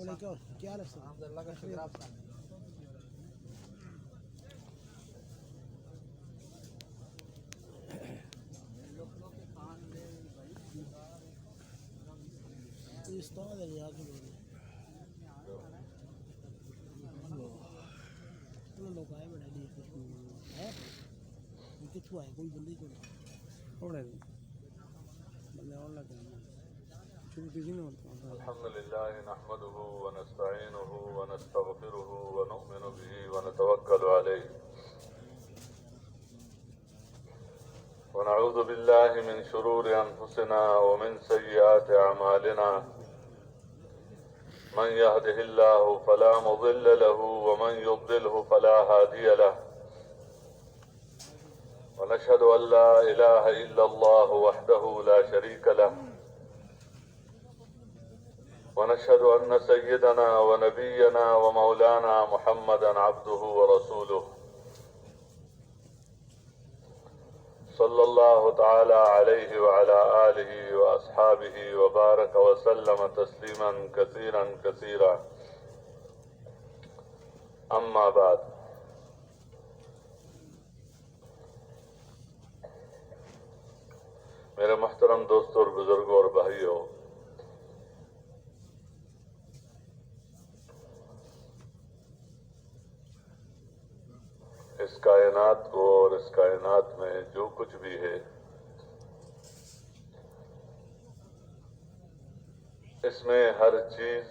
علیکم، کیا حال ہے؟ اللہ کا شکر آپ کا۔ استاد ہے یار جو لوگ آئے بڑا دی ہے کتوں آئے کوئی بندی کو تھوڑے بندے اور لگے الحمد لله نحمده ونستعينه ونستغفره ونؤمن به ونتوكل عليه ونعوذ بالله من شرور أنفسنا ومن سيئات أعمالنا من يهده الله فلا مضل له ومن يضلله فلا هادي له ونشهد أن لا إله إلا الله وحده لا شريك له ونشهد أن سيدنا ونبينا ومولانا محمدا عبده ورسوله صلى الله تعالى عليه وعلى آله وأصحابه وبارك وسلم تسليما كثيرا كثيرا أما بعد میرے محترم دوستوں اور بزرگوں اور بھائیوں، اس کائنات کو اور اس کائنات میں جو کچھ بھی ہے اس میں ہر چیز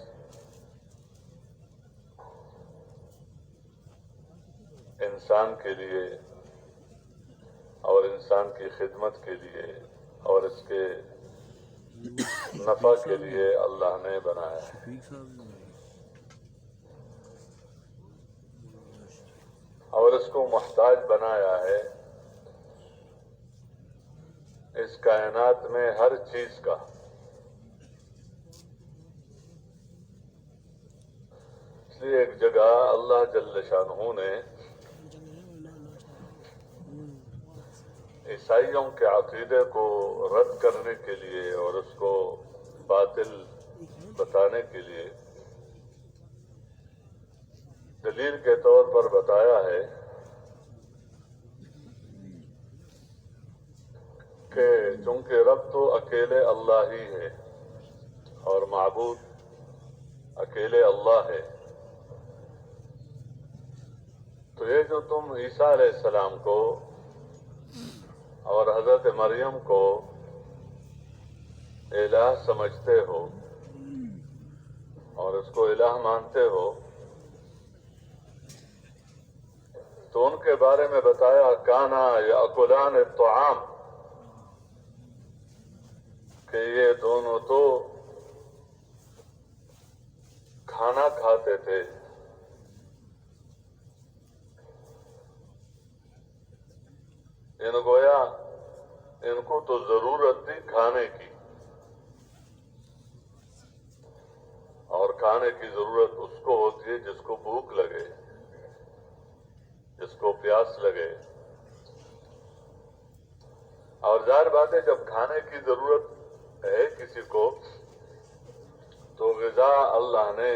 انسان کے لیے اور انسان کی خدمت کے لیے اور اس کے نفع کے لیے اللہ نے بنایا ہے، اور اس کو محتاج بنایا ہے اس کائنات میں ہر چیز کا۔ اس لیے ایک جگہ اللہ جل شانہ نے عیسائیوں کے عقیدے کو رد کرنے کے لیے اور اس کو باطل بتانے کے لیے دلیل کے طور پر بتایا ہے کہ چونکہ رب تو اکیلے اللہ ہی ہے اور معبود اکیلے اللہ ہے، تو یہ جو تم عیسیٰ علیہ السلام کو اور حضرت مریم کو الہ سمجھتے ہو اور اس کو الہ مانتے ہو، تو ان کے بارے میں بتایا کانا یاکلان الطعام، کہ یہ دونوں تو کھانا کھاتے تھے۔ گویا ان کو تو ضرورت تھی کھانے کی، اور کھانے کی ضرورت اس کو ہوتی ہے جس کو بھوک لگے، جس کو پیاس لگے، اور ظاہر بات ہے جب کھانے کی ضرورت ہے کسی کو تو غذا اللہ نے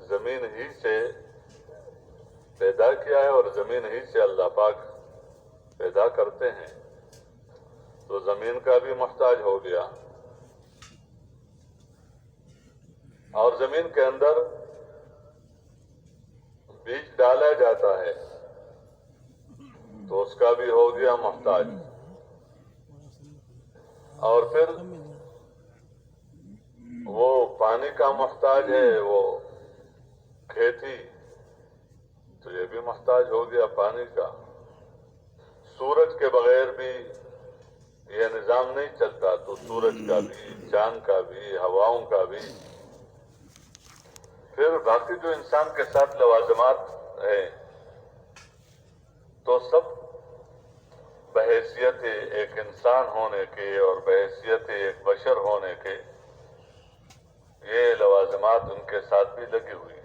زمین ہی سے پیدا کیا ہے اور زمین ہی سے اللہ پاک پیدا کرتے ہیں، تو زمین کا بھی محتاج ہو گیا، اور زمین کے اندر بیج ڈالا جاتا ہے تو اس کا بھی ہو گیا محتاج، اور پھر وہ پانی کا محتاج ہے، وہ کھیتی، تو یہ بھی محتاج ہو گیا پانی کا۔ سورج کے بغیر بھی یہ نظام نہیں چلتا، تو سورج کا بھی، چاند کا بھی، ہواؤں کا بھی، پھر باقی جو انسان کے ساتھ لوازمات ہیں تو سب بحیثیت ایک انسان ہونے کے اور بحیثیت ایک بشر ہونے کے یہ لوازمات ان کے ساتھ بھی لگی ہوئی ہیں۔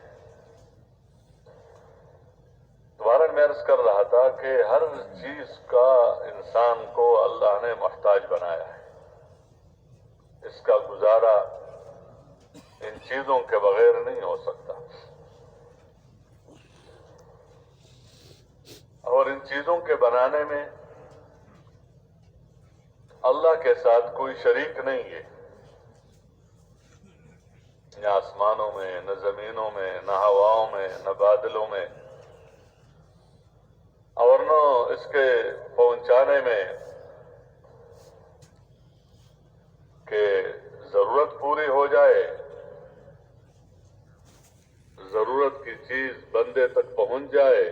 دوبارہ میں عرض کر رہا تھا کہ ہر چیز کا انسان کو اللہ نے محتاج بنایا ہے، اس کا گزارا ان چیزوں کے بغیر نہیں ہو سکتا، اور ان چیزوں کے بنانے میں اللہ کے ساتھ کوئی شریک نہیں ہے، نہ آسمانوں میں، نہ زمینوں میں، نہ ہواؤں میں، نہ بادلوں میں، اور نہ اس کے پہنچانے میں کہ ضرورت پوری ہو جائے، ضرورت کی چیز بندے تک پہنچ جائے،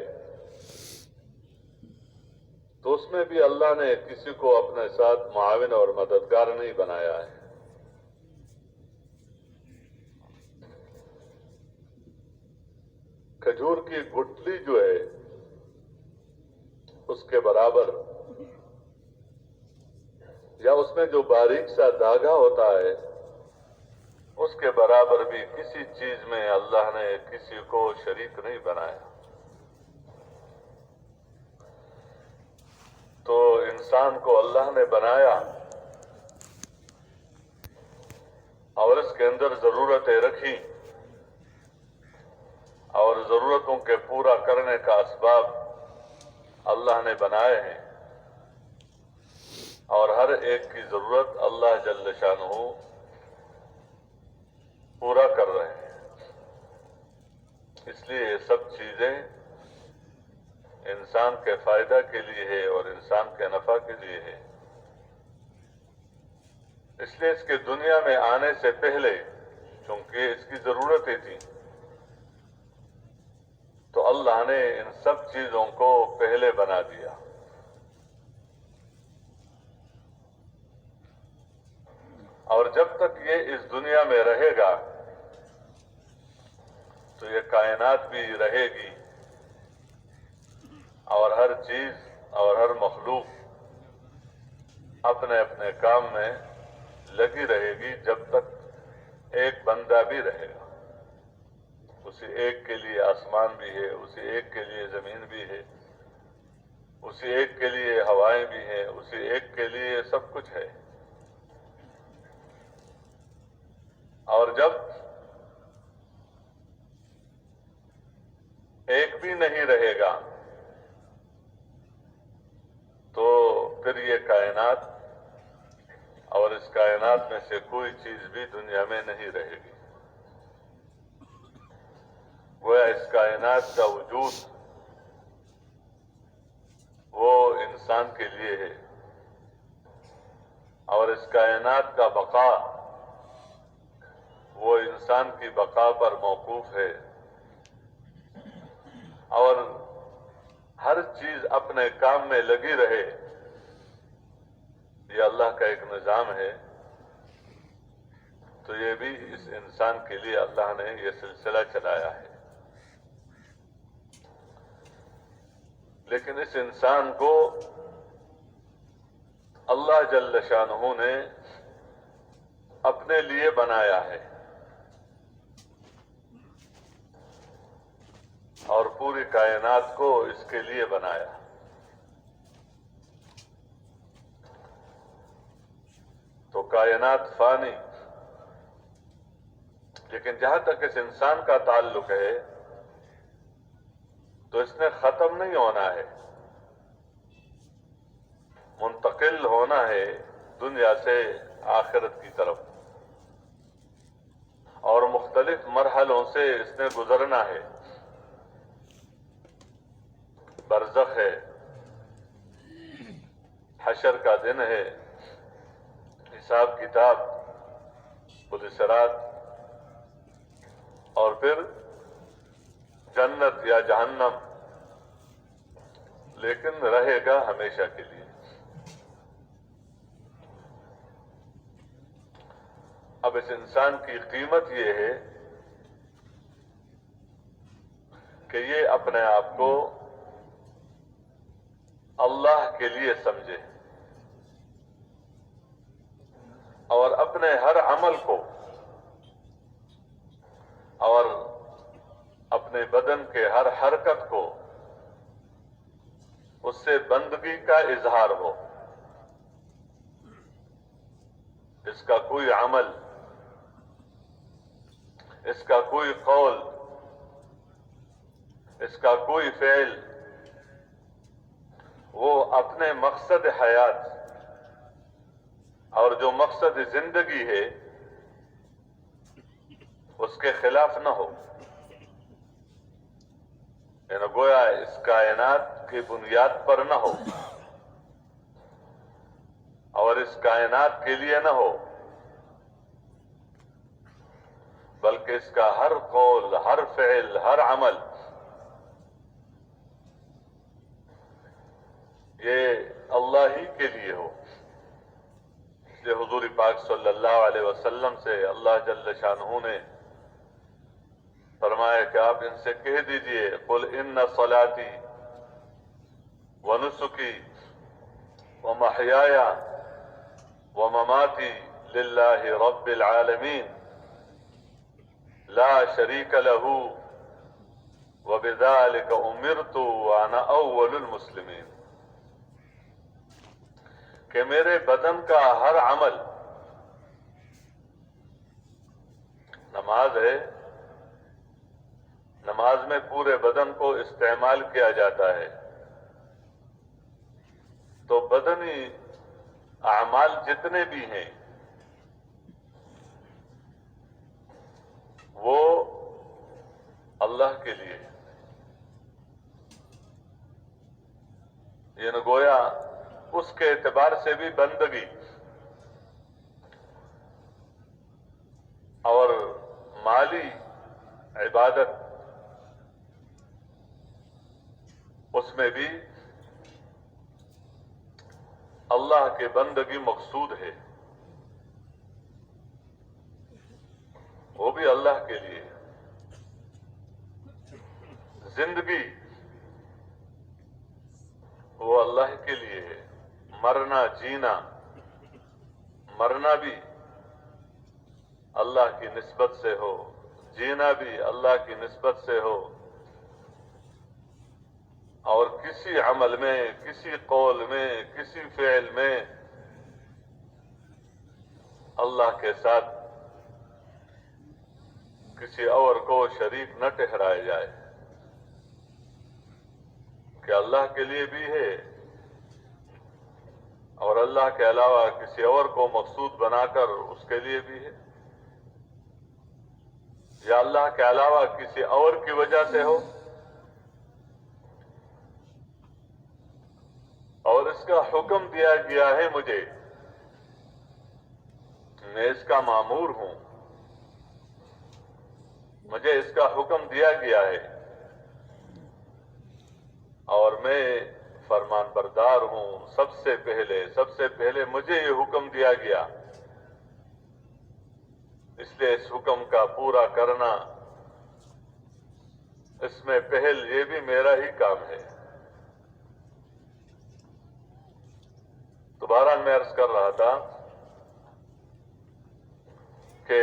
تو اس میں بھی اللہ نے کسی کو اپنے ساتھ معاون اور مددگار نہیں بنایا ہے۔ کھجور کی گٹلی جو ہے اس کے برابر، یا اس میں جو باریک سا دھاگا ہوتا ہے اس کے برابر بھی کسی چیز میں اللہ نے کسی کو شریک نہیں بنایا۔ تو انسان کو اللہ نے بنایا اور اس کے اندر ضرورتیں رکھی، اور ضرورتوں کے پورا کرنے کا اسباب اللہ نے بنائے ہیں، اور ہر ایک کی ضرورت اللہ جل شانہ پورا کر رہے ہیں۔ اس لیے یہ سب چیزیں انسان کے فائدہ کے لیے ہے اور انسان کے نفع کے لیے ہے۔ اس لیے اس کے دنیا میں آنے سے پہلے چونکہ اس کی ضرورتیں تھیں، تو اللہ نے ان سب چیزوں کو پہلے بنا دیا۔ اور جب تک یہ اس دنیا میں رہے گا تو یہ کائنات بھی رہے گی، اور ہر چیز اور ہر مخلوق اپنے اپنے کام میں لگی رہے گی، جب تک ایک بندہ بھی رہے گا۔ اسی ایک کے لیے آسمان بھی ہے، اسی ایک کے لیے زمین بھی ہے، اسی ایک کے لیے ہوائیں بھی ہیں، اسی ایک کے لیے سب کچھ ہے۔ اور جب ایک بھی نہیں رہے گا تو پھر یہ کائنات اور اس کائنات میں سے کوئی چیز بھی دنیا میں نہیں رہے گی۔ گویا اس کائنات کا وجود وہ انسان کے لیے ہے، اور اس کائنات کا بقا وہ انسان کی بقا پر موقوف ہے، اور ہر چیز اپنے کام میں لگی رہے، یہ اللہ کا ایک نظام ہے۔ تو یہ بھی اس انسان کے لیے اللہ نے یہ سلسلہ چلایا ہے۔ لیکن اس انسان کو اللہ جل شانہ نے اپنے لیے بنایا ہے، اور پوری کائنات کو اس کے لیے بنایا۔ تو کائنات فانی، لیکن جہاں تک اس انسان کا تعلق ہے تو اس نے ختم نہیں ہونا ہے، منتقل ہونا ہے دنیا سے آخرت کی طرف، اور مختلف مرحلوں سے اس نے گزرنا ہے۔ برزخ ہے، حشر کا دن ہے، حساب کتاب، پولیس رات، اور پھر جنت یا جہنم، لیکن رہے گا ہمیشہ کے لیے۔ اب اس انسان کی قیمت یہ ہے کہ یہ اپنے آپ کو اللہ کے لیے سمجھے، اور اپنے ہر عمل کو اور اپنے بدن کے ہر حرکت کو اس سے بندگی کا اظہار ہو۔ اس کا کوئی عمل اس کا کوئی قول، اس کا کوئی فعل وہ اپنے مقصد حیات اور جو مقصد زندگی ہے اس کے خلاف نہ ہو، یعنی گویا اس کائنات کی بنیاد پر نہ ہو اور اس کائنات کے لیے نہ ہو، بلکہ اس کا ہر قول، ہر فعل، ہر عمل یہ اللہ ہی کے لیے ہو۔ اس لیے حضور پاک صلی اللہ علیہ وسلم سے اللہ جل شانہ نے فرمایا کہ آپ ان سے کہہ دیجئے قل ان صلاتی ونسکی ومحیای ومماتی للہ رب العالمین لا شریک له وبذلک امرت وانا اول المسلمین، کہ میرے بدن کا ہر عمل، نماز ہے، نماز میں پورے بدن کو استعمال کیا جاتا ہے، تو بدنی اعمال جتنے بھی ہیں وہ اللہ کے لیے، یعنی گویا اس کے اعتبار سے بھی بندگی اور مالی عبادت اس میں بھی اللہ کے بندگی مقصود ہے، وہ بھی اللہ کے لیے۔ زندگی وہ اللہ کے لیے ہے، مرنا جینا، مرنا بھی اللہ کی نسبت سے ہو، جینا بھی اللہ کی نسبت سے ہو، اور کسی عمل میں، کسی قول میں، کسی فعل میں اللہ کے ساتھ کسی اور کو شریک نہ ٹھہرایا جائے، کہ اللہ کے لیے بھی ہے اور اللہ کے علاوہ کسی اور کو مقصود بنا کر اس کے لیے بھی ہے، یا اللہ کے علاوہ کسی اور کی وجہ سے ہو، اور اس کا حکم دیا گیا ہے مجھے، میں اس کا مامور ہوں، مجھے اس کا حکم دیا گیا ہے اور میں فرمان بردار ہوں۔ سب سے پہلے مجھے یہ حکم دیا گیا، اس لیے اس حکم کا پورا کرنا، اس میں پہل یہ بھی میرا ہی کام ہے۔ تو بہرحال میں عرض کر رہا تھا کہ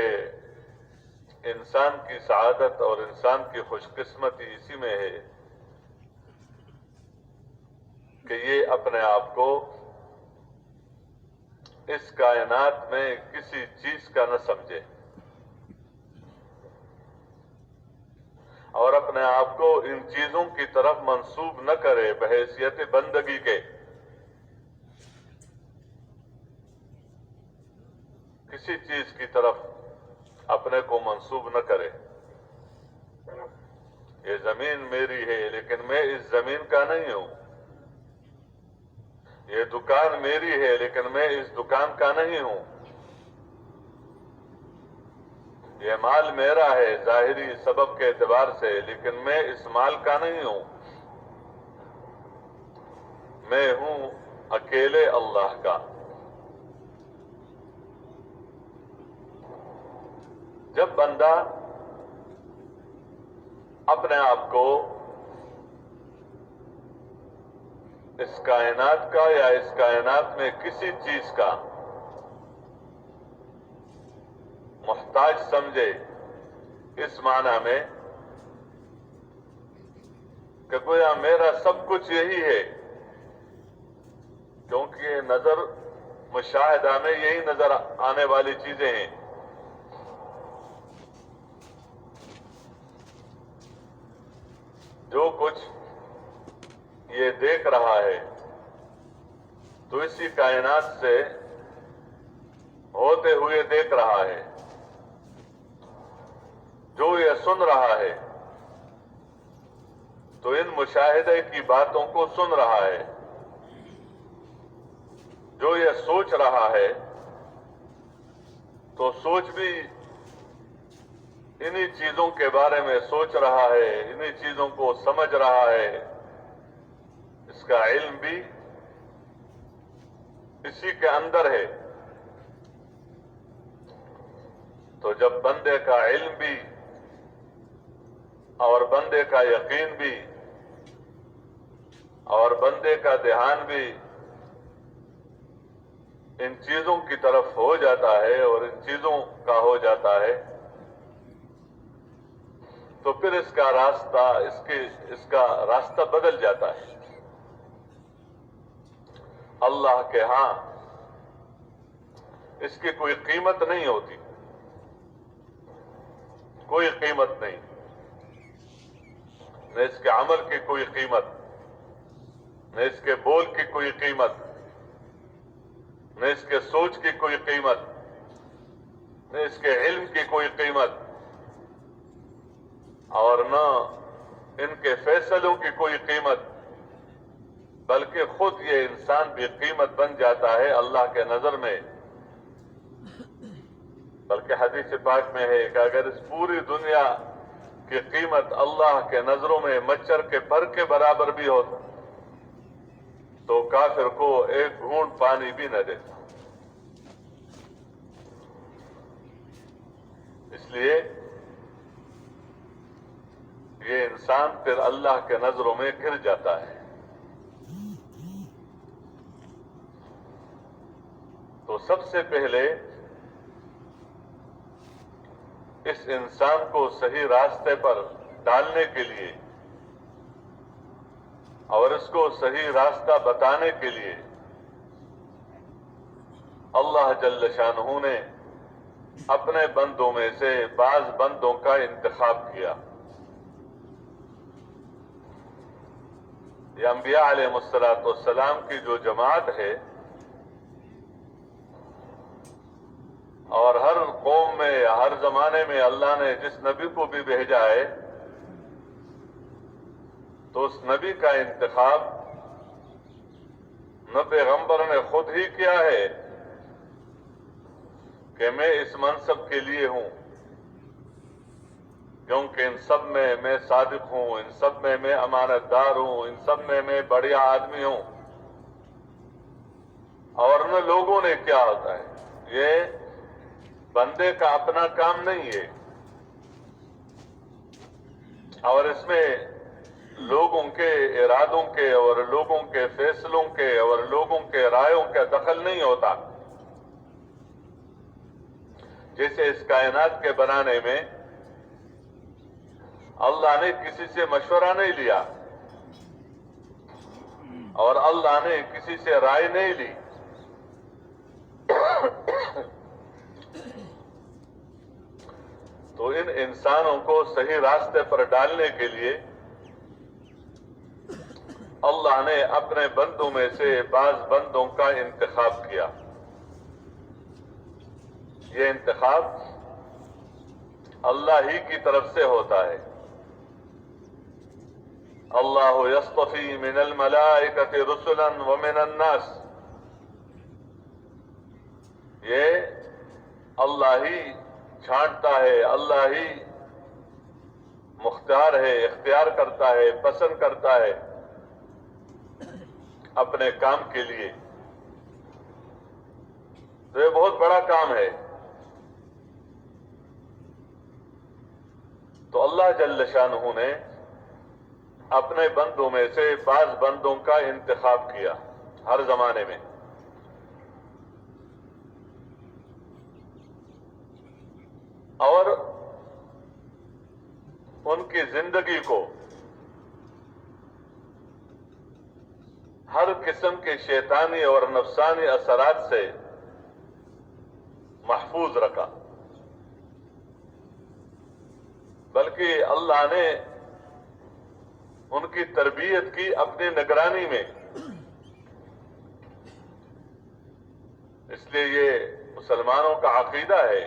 انسان کی سعادت اور انسان کی خوش قسمتی اسی میں ہے کہ یہ اپنے آپ کو اس کائنات میں کسی چیز کا نہ سمجھے اور اپنے آپ کو ان چیزوں کی طرف منسوب نہ کرے بحیثیت بندگی کے، کسی چیز کی طرف اپنے کو منسوب نہ کرے۔ یہ زمین میری ہے لیکن میں اس زمین کا نہیں ہوں، یہ دکان میری ہے لیکن میں اس دکان کا نہیں ہوں، یہ مال میرا ہے ظاہری سبب کے اعتبار سے لیکن میں اس مال کا نہیں ہوں، میں ہوں اکیلے اللہ کا۔ جب بندہ اپنے آپ کو اس کائنات کا یا اس کائنات میں کسی چیز کا محتاج سمجھے، اس معنی میں کہ گویا میرا سب کچھ یہی ہے، کیونکہ نظر مشاہدہ میں یہی نظر آنے والی چیزیں ہیں، جو کچھ یہ دیکھ رہا ہے تو اسی کائنات سے ہوتے ہوئے دیکھ رہا ہے، جو یہ سن رہا ہے تو ان مشاہدے کی باتوں کو سن رہا ہے، جو یہ سوچ رہا ہے تو سوچ بھی انہی چیزوں کے بارے میں سوچ رہا ہے، انہی چیزوں کو سمجھ رہا ہے، اس کا علم بھی اسی کے اندر ہے۔ تو جب بندے کا علم بھی اور بندے کا یقین بھی اور بندے کا دھیان بھی ان چیزوں کی طرف ہو جاتا ہے اور ان چیزوں کا ہو جاتا ہے تو پھر اس کا راستہ بدل جاتا ہے۔ اللہ کے ہاں اس کی کوئی قیمت نہیں ہوتی، کوئی قیمت نہیں، نہ اس کے عمل کی کوئی قیمت، نہ اس کے بول کی کوئی قیمت، نہ اس کے سوچ کی کوئی قیمت، نہ اس کے علم کی کوئی قیمت، اور نہ ان کے فیصلوں کی کوئی قیمت، بلکہ خود یہ انسان بھی قیمت بن جاتا ہے اللہ کے نظر میں۔ بلکہ حدیث پاک میں ہے کہ اگر اس پوری دنیا کی قیمت اللہ کے نظروں میں مچھر کے پر کے برابر بھی ہو تو کافر کو ایک گھونٹ پانی بھی نہ دیتا۔ اس لیے یہ انسان پھر اللہ کے نظروں میں گر جاتا ہے۔ تو سب سے پہلے اس انسان کو صحیح راستے پر ڈالنے کے لیے اور اس کو صحیح راستہ بتانے کے لیے اللہ جل شانہ نے اپنے بندوں میں سے بعض بندوں کا انتخاب کیا۔ یہ انبیاء علیہ السلام کی جو جماعت ہے اور ہر قوم میں یا ہر زمانے میں اللہ نے جس نبی کو بھی بھیجا ہے تو اس نبی کا انتخاب نہ پیغمبر نے خود ہی کیا ہے کہ میں اس منصب کے لیے ہوں کیونکہ ان سب میں صادق ہوں، ان سب میں امانت دار ہوں، ان سب میں بڑھیا آدمی ہوں، اور نہ لوگوں نے کیا ہوتا ہے۔ یہ بندے کا اپنا کام نہیں ہے اور اس میں لوگوں کے ارادوں کے اور لوگوں کے فیصلوں کے اور لوگوں کے رائےوں کا دخل نہیں ہوتا۔ جیسے اس کائنات کے بنانے میں اللہ نے کسی سے مشورہ نہیں لیا اور اللہ نے کسی سے رائے نہیں لی، تو ان انسانوں کو صحیح راستے پر ڈالنے کے لیے اللہ نے اپنے بندوں میں سے بعض بندوں کا انتخاب کیا۔ یہ انتخاب اللہ ہی کی طرف سے ہوتا ہے۔ اللہ یصطفی من الملائکۃ رسلا ومن الناس، یہ اللہ ہی چھانٹتا ہے، اللہ ہی مختار ہے، اختیار کرتا ہے، پسند کرتا ہے اپنے کام کے لیے۔ تو یہ بہت بڑا کام ہے۔ تو اللہ جل شانہ نے اپنے بندوں میں سے بعض بندوں کا انتخاب کیا ہر زمانے میں، اور ان کی زندگی کو ہر قسم کے شیطانی اور نفسانی اثرات سے محفوظ رکھا۔ بلکہ اللہ نے ان کی تربیت کی اپنی نگرانی میں. اس لیے یہ مسلمانوں کا عقیدہ ہے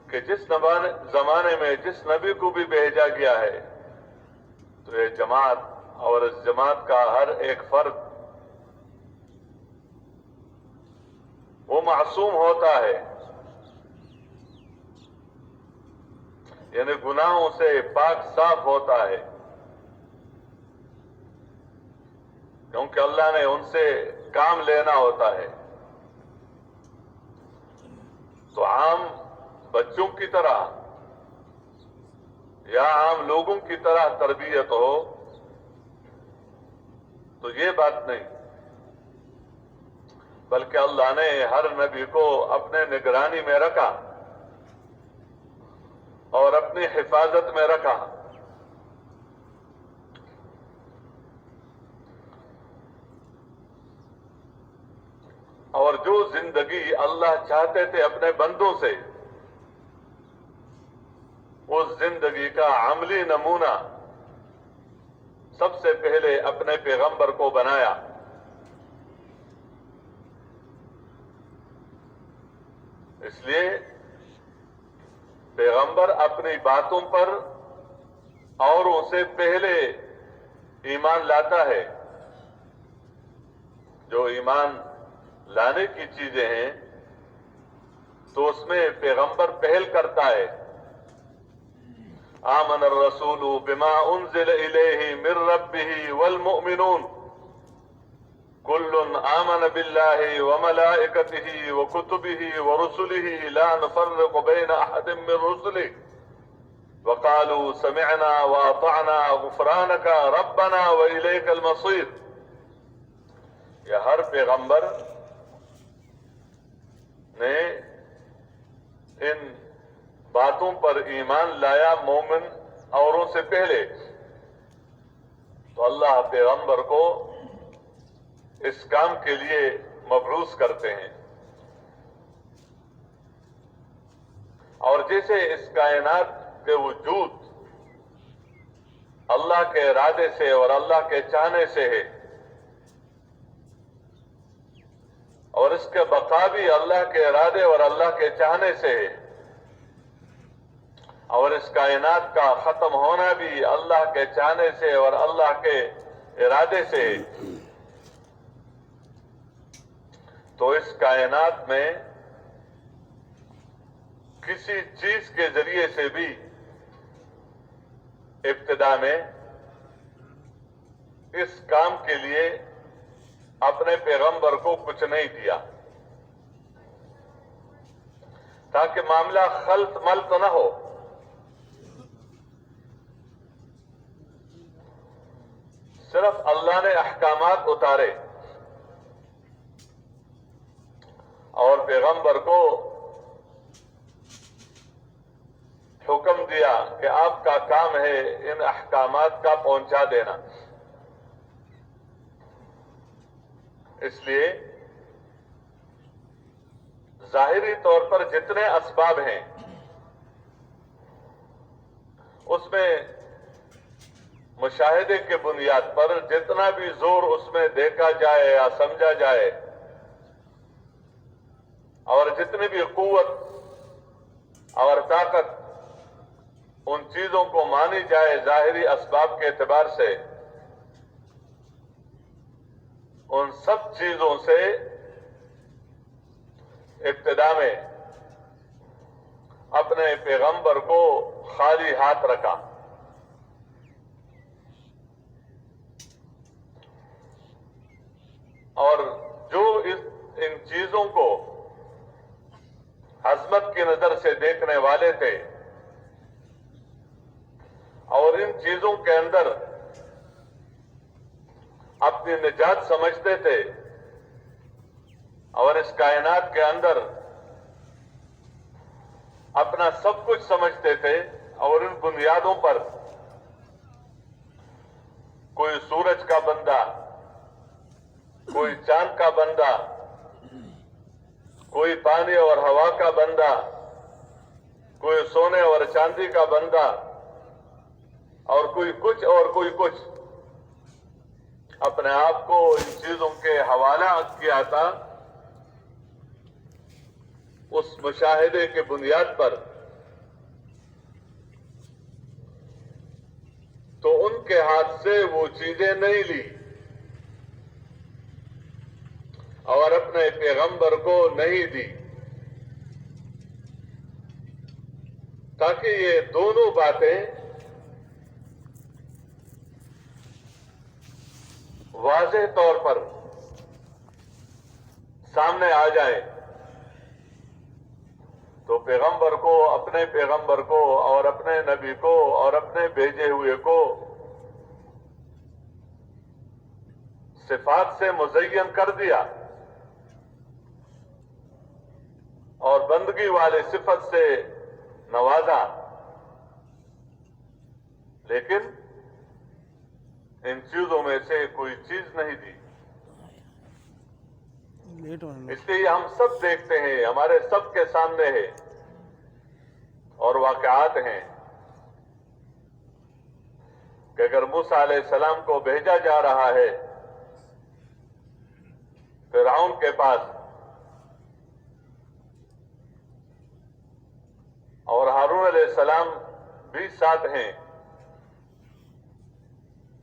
کہ جس زمانے میں جس نبی کو بھی بھیجا گیا ہے تو یہ جماعت اور اس جماعت کا ہر ایک فرد وہ معصوم ہوتا ہے، یعنی گناہوں سے پاک صاف ہوتا ہے، کیونکہ اللہ نے ان سے کام لینا ہوتا ہے. تو عام بچوں کی طرح یا عام لوگوں کی طرح تربیت ہو تو یہ بات نہیں، بلکہ اللہ نے ہر نبی کو اپنے نگرانی میں رکھا اور اپنی حفاظت میں رکھا. اور جو زندگی اللہ چاہتے تھے اپنے بندوں سے، اس زندگی کا عملی نمونہ سب سے پہلے اپنے پیغمبر کو بنایا. اس لیے پیغمبر اپنی باتوں پر اوروں سے پہلے ایمان لاتا ہے. جو ایمان لانے کی چیزیں ہیں تو اس میں پیغمبر پہل کرتا ہے. آمن الرسول بما انزل الیہ من ربہ والمؤمنون کل آمن باللہ وملائکتہ وکتبہ ورسلہ لا نفرق بین احد من رسلہ وقالوا سمعنا واطعنا غفرانک ربنا والیک المصیر. یہ ہر پیغمبر نے ان باتوں پر ایمان لایا مومن اوروں سے پہلے. تو اللہ پیغمبر کو اس کام کے لیے مبعوث کرتے ہیں. اور جیسے اس کائنات کے وجود اللہ کے ارادے سے اور اللہ کے چاہنے سے ہے، اور اس کے بقا بھی اللہ کے ارادے اور اللہ کے چاہنے سے ہے، اور اس کائنات کا ختم ہونا بھی اللہ کے چاہنے سے اور اللہ کے ارادے سے ہے. تو اس کائنات میں کسی چیز کے ذریعے سے بھی ابتدا میں اس کام کے لیے اپنے پیغمبر کو کچھ نہیں دیا، تاکہ معاملہ خلط ملط نہ ہو. صرف اللہ نے احکامات اتارے اور پیغمبر کو حکم دیا کہ آپ کا کام ہے ان احکامات کا پہنچا دینا. اس لیے ظاہری طور پر جتنے اسباب ہیں اس میں مشاہدے کے بنیاد پر جتنا بھی زور اس میں دیکھا جائے یا سمجھا جائے، اور جتنی بھی قوت اور طاقت ان چیزوں کو مانی جائے ظاہری اسباب کے اعتبار سے، ان سب چیزوں سے ابتدا میں اپنے پیغمبر کو خالی ہاتھ رکھا. اور جو ان چیزوں کو عظمت کی نظر سے دیکھنے والے تھے اور ان چیزوں کے اندر اپنی نجات سمجھتے تھے اور اس کائنات کے اندر اپنا سب کچھ سمجھتے تھے، اور ان بنیادوں پر کوئی سورج کا بندہ، کوئی چاند کا بندہ، کوئی پانی اور ہوا کا بندہ، کوئی سونے اور چاندی کا بندہ، کوئی کچھ اور کوئی کچھ اپنے آپ کو ان چیزوں کے حوالہ کیا تھا اس مشاہدے کے بنیاد پر، تو ان کے ہاتھ سے وہ چیزیں نہیں لی اور اپنے پیغمبر کو نہیں دی، تاکہ یہ دونوں باتیں واضح طور پر سامنے آ جائیں، تو پیغمبر کو، اپنے پیغمبر کو اور اپنے نبی کو اور اپنے بھیجے ہوئے کو صفات سے مزین کر دیا اور بندگی والے صفت سے نوازا، لیکن ان چیزوں میں سے کوئی چیز نہیں دی۔ لیٹ ہونے اس لیے ہم سب دیکھتے ہیں، ہمارے سب کے سامنے ہے اور واقعات ہیں کہ اگر موسیٰ علیہ السلام کو بھیجا جا رہا ہے فرعون کے پاس اور ہارون علیہ السلام بھی ساتھ ہیں،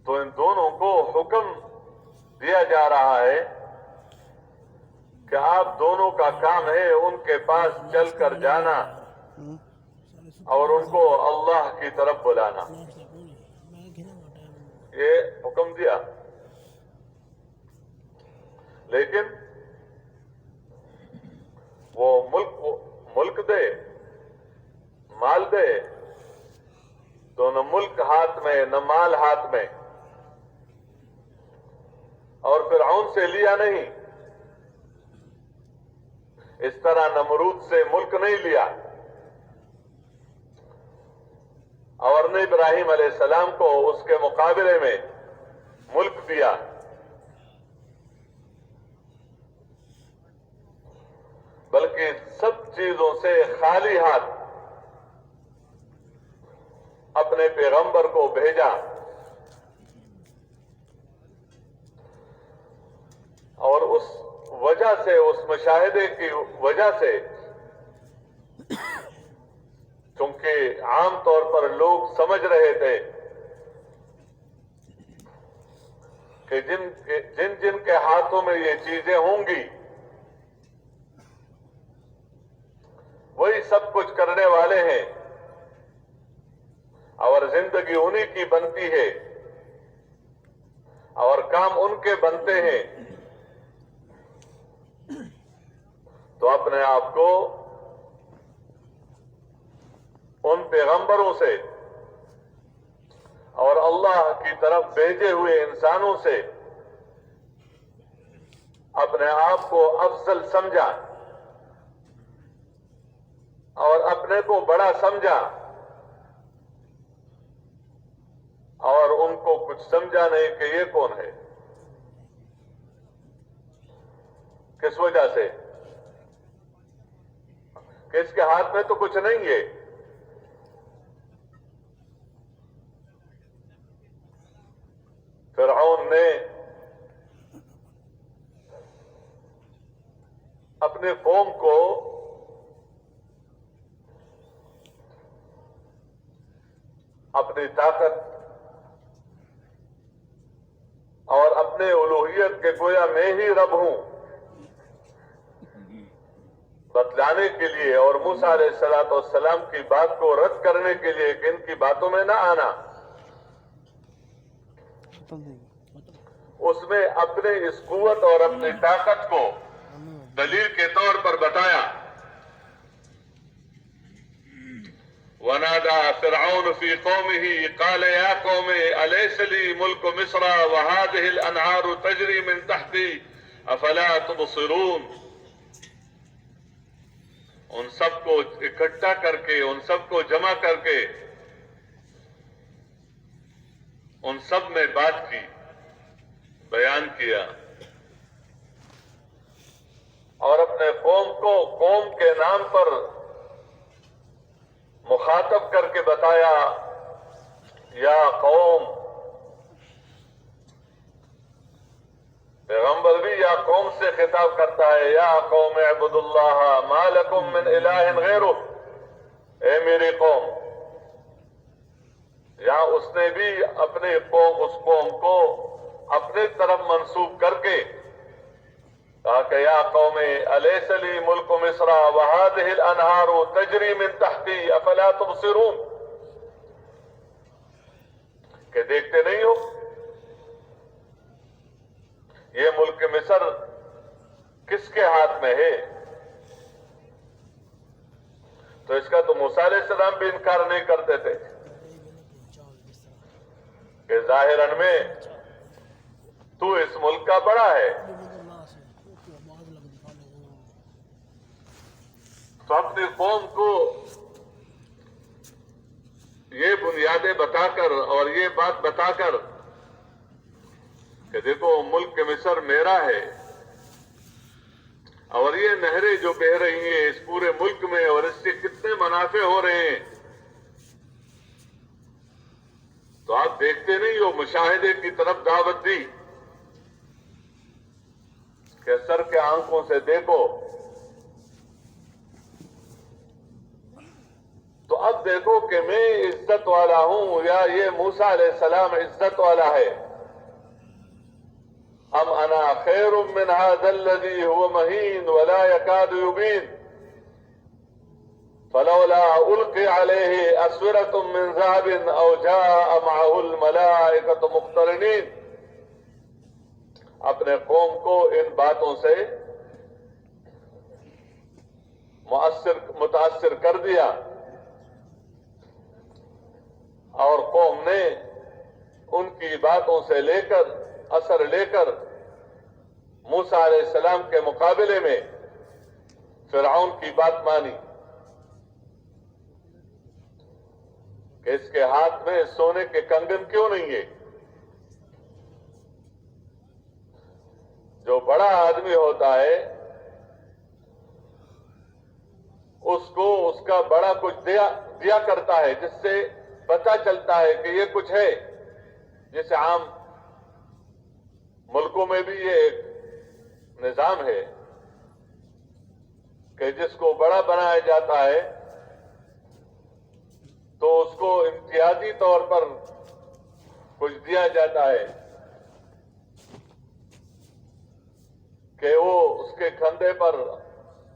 تو ان دونوں کو حکم دیا جا رہا ہے کہ آپ دونوں کا کام ہے ان کے پاس چل کر جانا اور ان کو اللہ کی طرف بلانا۔ یہ حکم دیا، لیکن وہ ملک دے، مال دے، تو نہ ملک ہاتھ میں نہ مال ہاتھ میں، اور فرعون سے لیا نہیں، اس طرح نمرود سے ملک نہیں لیا، اور نہ ابراہیم علیہ السلام کو اس کے مقابلے میں ملک دیا۔ بلکہ سب چیزوں سے خالی ہاتھ اپنے پیغمبر کو بھیجا، اور اس وجہ سے، اس مشاہدے کی وجہ سے، چونکہ عام طور پر لوگ سمجھ رہے تھے کہ جن کے ہاتھوں میں یہ چیزیں ہوں گی وہی سب کچھ کرنے والے ہیں اور زندگی انہی کی بنتی ہے اور کام ان کے بنتے ہیں، تو اپنے آپ کو ان پیغمبروں سے اور اللہ کی طرف بھیجے ہوئے انسانوں سے اپنے آپ کو افضل سمجھا اور اپنے کو بڑا سمجھا، اور ان کو کچھ سمجھا نہیں کہ یہ کون ہے، کس وجہ سے کہ اس کے ہاتھ میں تو کچھ نہیں ہے۔ فرعون نے اپنے قوم کو اپنی طاقت اور اپنے الوہیت کے گویا میں ہی رب ہوں بتلانے کے لیے، اور موسیٰ علیہ السلام کی بات کو رد کرنے کے لیے کہ ان کی باتوں میں نہ آنا، اس میں اپنے اس قوت اور اپنی طاقت کو دلیل کے طور پر بتایا۔ وَنَادَى فِرْعَوْنُ فِي قَوْمِهِ قَالَ يَا قَوْمِ أَلَيْسَ لِي مُلْكُ مِصْرَ وَهَٰذِهِ الْأَنْهَارُ تَجْرِي مِن تَحْتِي أَفَلَا تُبْصِرُونَ۔ ان سب کو اکٹھا کر کے، ان سب کو جمع کر کے ان سب نے بات کی، بیان کیا، اور اپنے قوم کو قوم کے نام پر مخاطب کر کے بتایا، یا قوم، پیغمبر بھی یا قوم سے خطاب کرتا ہے، یا قوم اعبدوا اللہ ما لکم من الہ غیرہ، اے میری قوم. یا اس نے بھی اپنے قوم، اس قوم کو اپنے طرف منسوب کر کے کہا کہ یا قوم الیس لی ملک مصر وہذہ الانہار تجری من تحتی افلا تبصرون، کہ دیکھتے نہیں ہو یہ ملک مصر کس کے ہاتھ میں ہے؟ تو اس کا تو موسیٰ علیہ السلام بھی انکار نہیں کرتے تھے کہ ظاہراً میں تو اس ملک کا بڑا ہے. تو اپنی قوم کو یہ بنیادیں بتا کر اور یہ بات بتا کر کہ دیکھو ملک مصر میرا ہے، اور یہ نہریں جو بہ رہی ہیں اس پورے ملک میں، اور اس سے کتنے منافع ہو رہے ہیں، تو آپ دیکھتے نہیں ہو. مشاہدے کی طرف دعوت دی کہ سر کے آنکھوں سے دیکھو. تو اب دیکھو کہ میں عزت والا ہوں یا یہ موسیٰ علیہ السلام عزت والا ہے. ام انا خیر من هذا الذي هو مهين ولا يكاد يبين فلولا القي عليه اسورة من ذهب او جاء معه الملائكة مقترنين. اپنے قوم کو ان باتوں سے متاثر کر دیا، اور قوم نے ان کی باتوں سے لے کر اثر لے کر موسیٰ علیہ السلام کے مقابلے میں فرعون کی بات مانی کہ اس کے ہاتھ میں سونے کے کنگن کیوں نہیں ہے؟ جو بڑا آدمی ہوتا ہے اس کو اس کا بڑا کچھ دیا کرتا ہے، جس سے پتہ چلتا ہے کہ یہ کچھ ہے. جیسے عام ملکوں میں بھی یہ ایک نظام ہے کہ جس کو بڑا بنایا جاتا ہے تو اس کو امتیازی طور پر کچھ دیا جاتا ہے کہ وہ اس کے کندھے پر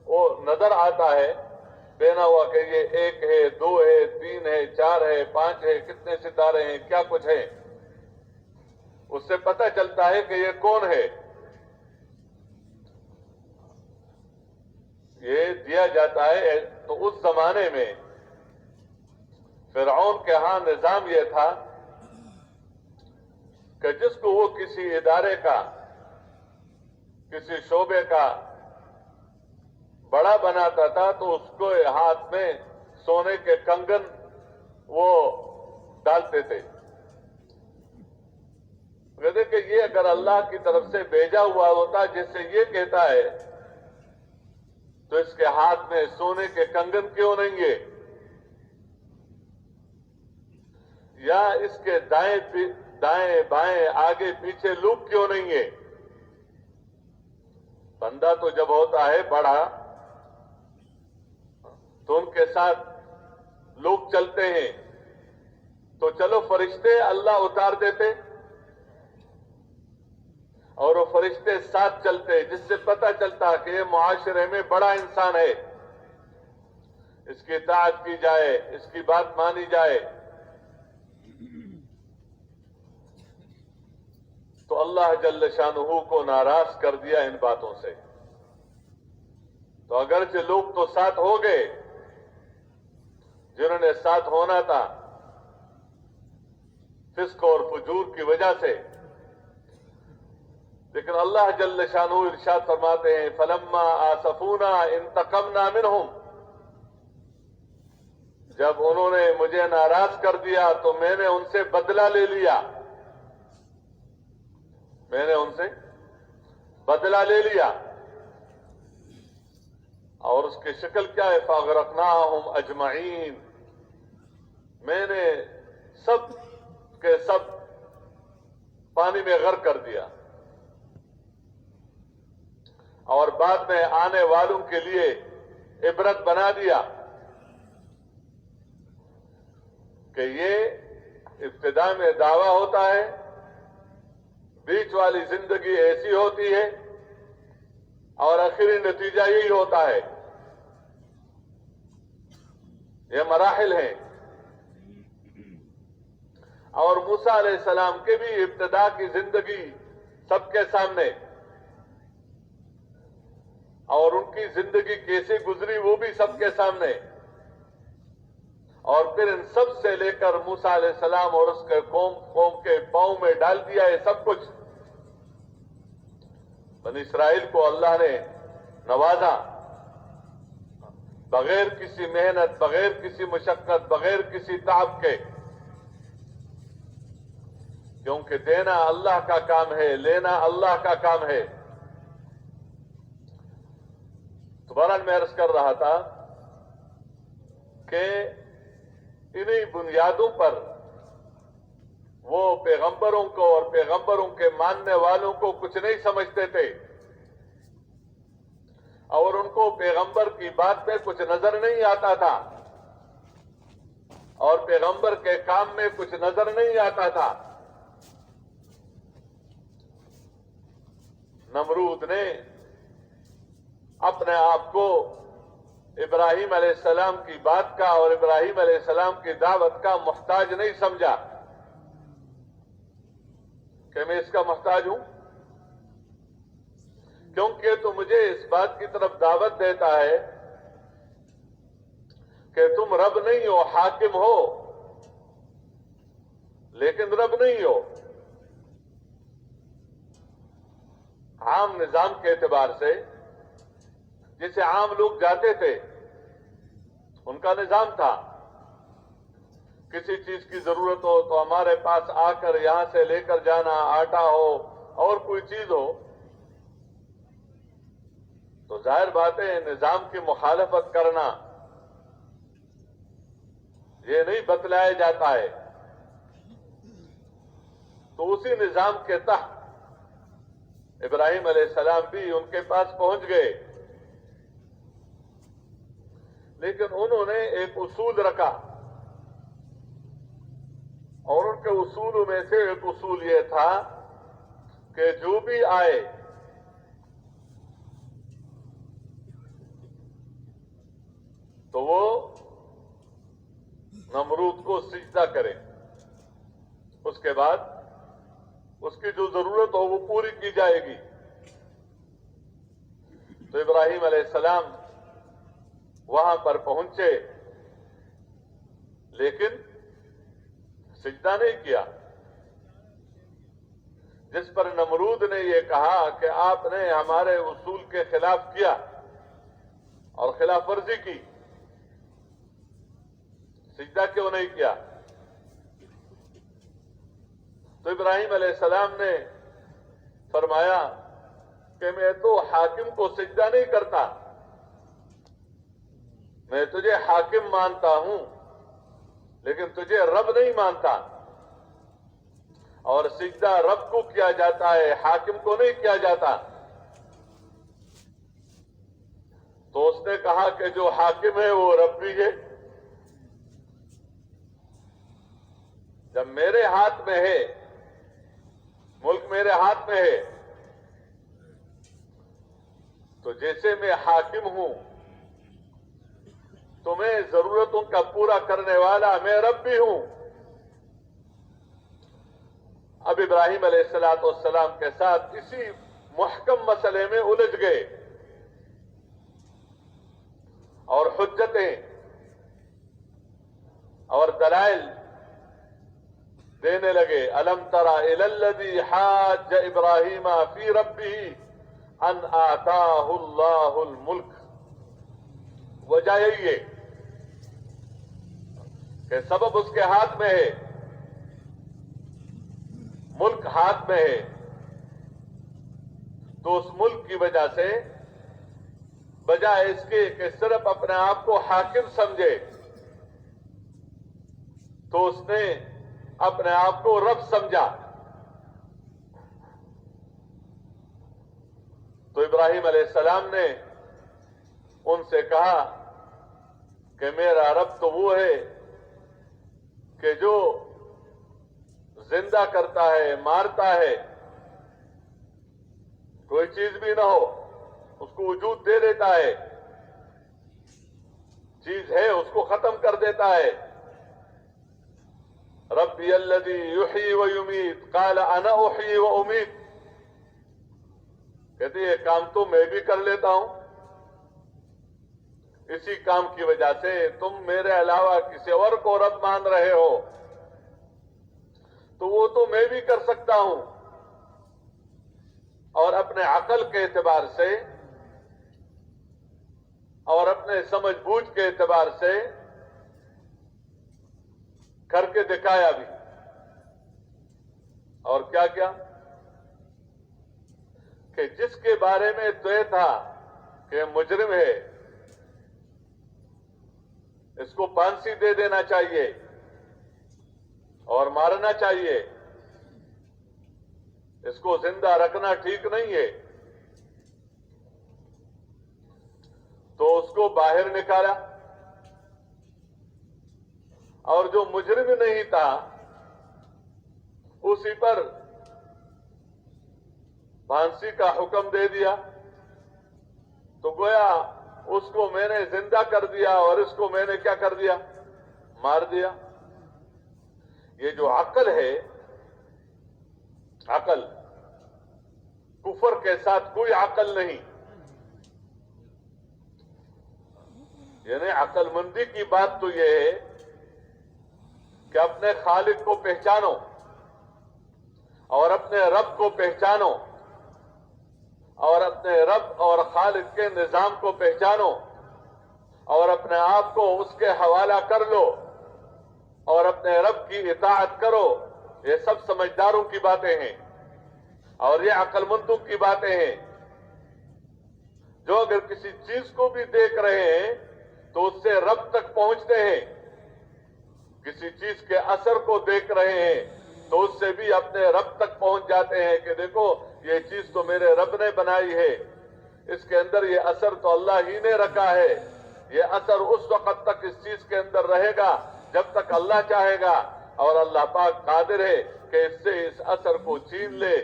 وہ نظر آتا ہے دینا ہوا کہ یہ 1 ہے 2 ہے 3 ہے 4 ہے 5 ہے، کتنے ستارے ہیں، کیا کچھ ہے. اس سے پتہ چلتا ہے کہ یہ کون ہے. یہ دیا جاتا ہے. تو اس زمانے میں فرعون کے ہاں نظام یہ تھا کہ جس کو وہ کسی ادارے کا، کسی شعبے کا بڑا بناتا تھا تو اس کو ہاتھ میں سونے کے کنگن وہ ڈالتے تھے. کہتے کہ یہ اگر اللہ کی طرف سے بھیجا ہوا ہوتا جس سے یہ کہتا ہے تو اس کے ہاتھ میں سونے کے کنگن کیوں نہیں گے، یا اس کے دائیں بائیں آگے پیچھے لوگ کیوں نہیں گے. بندہ تو جب ہوتا ہے بڑا تو ان کے ساتھ لوگ چلتے ہیں، تو چلو فرشتے اللہ اتار دیتے اور وہ فرشتے ساتھ چلتے، جس سے پتہ چلتا کہ یہ معاشرے میں بڑا انسان ہے، اس کی اطاعت کی جائے، اس کی بات مانی جائے. تو اللہ جل شانہ کو ناراض کر دیا ان باتوں سے. تو اگرچہ لوگ تو ساتھ ہو گئے جنہوں نے ساتھ ہونا تھا فسق اور فجور کی وجہ سے، لیکن اللہ جل شانہ ارشاد فرماتے ہیں فلما آسفونا انتقمنا منہم، جب انہوں نے مجھے ناراض کر دیا تو میں نے ان سے بدلہ لے لیا. میں نے ان سے بدلہ لے لیا. اور اس کی شکل کیا ہے؟ فاغرقناہم اجمعین، میں نے سب کے سب پانی میں غرق کر دیا اور بعد میں آنے والوں کے لیے عبرت بنا دیا کہ یہ ابتدا میں دعویٰ ہوتا ہے، بیچ والی زندگی ایسی ہوتی ہے اور آخری نتیجہ یہی ہوتا ہے۔ یہ مراحل ہیں۔ اور موسیٰ علیہ السلام کے بھی ابتدا کی زندگی سب کے سامنے، اور ان کی زندگی کیسے گزری وہ بھی سب کے سامنے، اور پھر ان سب سے لے کر موسیٰ علیہ السلام اور اس کے قوم کے پاؤں میں ڈال دیا یہ سب کچھ۔ بنی اسرائیل کو اللہ نے نوازا، بغیر کسی محنت، بغیر کسی مشقت، بغیر کسی تعب کے، کیونکہ دینا اللہ کا کام ہے، لینا اللہ کا کام ہے۔ تو بہرحال میں عرض کر رہا تھا کہ انہی بنیادوں پر وہ پیغمبروں کو اور پیغمبروں کے ماننے والوں کو کچھ نہیں سمجھتے تھے، اور ان کو پیغمبر کی بات میں کچھ نظر نہیں آتا تھا، اور پیغمبر کے کام میں کچھ نظر نہیں آتا تھا۔ نمرود نے اپنے آپ کو ابراہیم علیہ السلام کی بات کا اور ابراہیم علیہ السلام کی دعوت کا محتاج نہیں سمجھا کہ میں اس کا محتاج ہوں، کیونکہ تو مجھے اس بات کی طرف دعوت دیتا ہے کہ تم رب نہیں ہو، حاکم ہو لیکن رب نہیں ہو۔ عام نظام کے اعتبار سے جسے عام لوگ جاتے تھے، ان کا نظام تھا کسی چیز کی ضرورت ہو تو ہمارے پاس آ کر یہاں سے لے کر جانا، آٹا ہو اور کوئی چیز ہو، تو ظاہر بات ہے نظام کی مخالفت کرنا یہ نہیں بتلایا جاتا ہے۔ تو اسی نظام کے تحت ابراہیم علیہ السلام بھی ان کے پاس پہنچ گئے، لیکن انہوں نے ایک اصول رکھا، اور ان کے اصولوں میں سے ایک اصول یہ تھا کہ جو بھی آئے تو وہ نمرود کو سجدہ کرے، اس کے بعد اس کی جو ضرورت ہو وہ پوری کی جائے گی۔ تو ابراہیم علیہ السلام وہاں پر پہنچے، لیکن سجدہ نہیں کیا، جس پر نمرود نے یہ کہا کہ آپ نے ہمارے اصول کے خلاف کیا اور خلاف ورزی کی، سجدہ کیوں نہیں کیا؟ تو ابراہیم علیہ السلام نے فرمایا کہ میں تو حاکم کو سجدہ نہیں کرتا، میں تجھے حاکم مانتا ہوں لیکن تجھے رب نہیں مانتا، اور سجدہ رب کو کیا جاتا ہے، حاکم کو نہیں کیا جاتا۔ تو اس نے کہا کہ جو حاکم ہے وہ رب بھی ہے، جب میرے ہاتھ میں ہے، ملک میرے ہاتھ میں ہے، تو جیسے میں حاکم ہوں تو میں ضرورتوں کا پورا کرنے والا میں رب بھی ہوں۔ اب ابراہیم علیہ السلام کے ساتھ اسی محکم مسئلے میں الجھ گئے اور حجتیں اور دلائل دینے لگے۔ الم تر الی الذی حاج ابراہیم فی ربہ ان آتاہ اللہ الملک۔ وجہ یہی ہے کہ سبب اس کے ہاتھ میں ہے، ملک ہاتھ میں ہے، تو اس ملک کی وجہ سے بجائے اس کے کہ صرف اپنے آپ کو حاکم سمجھے، تو اس نے اپنے آپ کو رب سمجھا. تو ابراہیم علیہ السلام نے ان سے کہا کہ میرا رب تو وہ ہے کہ جو زندہ کرتا ہے, مارتا ہے, کوئی چیز بھی نہ ہو اس کو وجود دے دیتا ہے, چیز ہے اس کو ختم کر دیتا ہے. ربی الذی یحیی و یمیت قال انا احیی و امیت. کہتے یہ کام تو میں بھی کر لیتا ہوں, اسی کام کی وجہ سے تم میرے علاوہ کسی اور کو رب مان رہے ہو, تو وہ تو میں بھی کر سکتا ہوں. اور اپنے عقل کے اعتبار سے اور اپنے سمجھ بوجھ کے اعتبار سے کر کے دکھایا بھی. اور کیا کیا کہ جس کے بارے میں طے تھا کہ مجرم ہے, اس کو پھانسی دے دینا چاہیے اور مارنا چاہیے, اس کو زندہ رکھنا ٹھیک نہیں ہے, تو اس کو باہر نکالا. اور جو مجرم نہیں تھا اسی پر پھانسی کا حکم دے دیا. تو گویا اس کو میں نے زندہ کر دیا اور اس کو میں نے کیا کر دیا, مار دیا. یہ جو عقل ہے, عقل, کفر کے ساتھ کوئی عقل نہیں. یعنی عقل مندی کی بات تو یہ ہے کہ اپنے خالق کو پہچانو اور اپنے رب کو پہچانو اور اپنے رب اور خالق کے نظام کو پہچانو اور اپنے آپ کو اس کے حوالہ کر لو اور اپنے رب کی اطاعت کرو. یہ سب سمجھداروں کی باتیں ہیں اور یہ عقل مندوں کی باتیں ہیں, جو اگر کسی چیز کو بھی دیکھ رہے ہیں تو اس سے رب تک پہنچتے ہیں, کسی چیز کے اثر کو دیکھ رہے ہیں تو اس سے بھی اپنے رب تک پہنچ جاتے ہیں کہ دیکھو یہ چیز تو میرے رب نے بنائی ہے, اس کے اندر یہ اثر تو اللہ ہی نے رکھا ہے. یہ اثر اس وقت تک اس چیز کے اندر رہے گا جب تک اللہ چاہے گا, اور اللہ پاک قادر ہے کہ اس سے اس اثر کو چھین لے,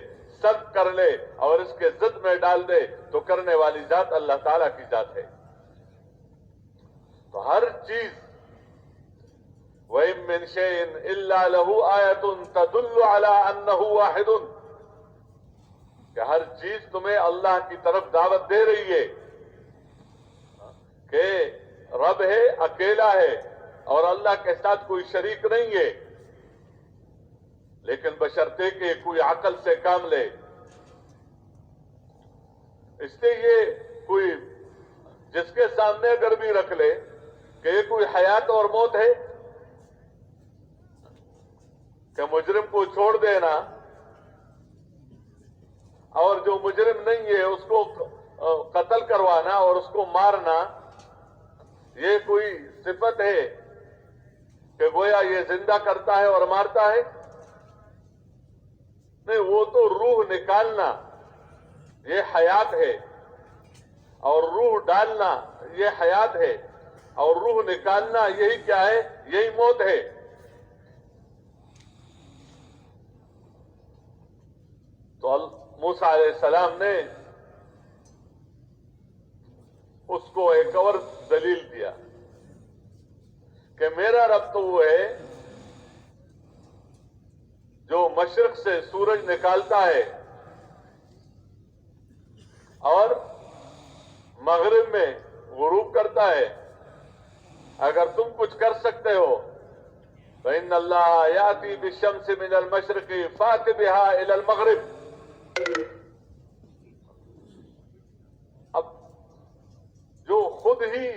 سلب کر لے اور اس کے ضد میں ڈال دے. تو کرنے والی ذات اللہ تعالیٰ کی ذات ہے. تو ہر چیز وَإِن مِّن شَيْءٍ إِلَّا لَهُ آيَةٌ تَدُلُّ عَلَىٰ أَنَّهُ وَاحِدٌ, کہ ہر چیز تمہیں اللہ کی طرف دعوت دے رہی ہے کہ رب ہے, اکیلا ہے اور اللہ کے ساتھ کوئی شریک نہیں ہے, لیکن بشرطے کہ کوئی عقل سے کام لے. اس لیے یہ کوئی جس کے سامنے اگر بھی رکھ لے کہ یہ کوئی حیات اور موت ہے, کہ مجرم کو چھوڑ دینا اور جو مجرم نہیں ہے اس کو قتل کروانا اور اس کو مارنا, یہ کوئی صفت ہے کہ گویا یہ زندہ کرتا ہے اور مارتا ہے؟ نہیں, وہ تو روح نکالنا یہ حیات ہے, اور روح ڈالنا یہ حیات ہے, اور روح نکالنا یہی کیا ہے, یہی موت ہے. تو موسیٰ علیہ السلام نے اس کو ایک اور دلیل دیا کہ میرا رب تو وہ ہے جو مشرق سے سورج نکالتا ہے اور مغرب میں غروب کرتا ہے. اگر تم کچھ کر سکتے ہو فإن اللہ یأتی بالشمس من المشرق فأت بها إلى المغرب. اب جو خود ہی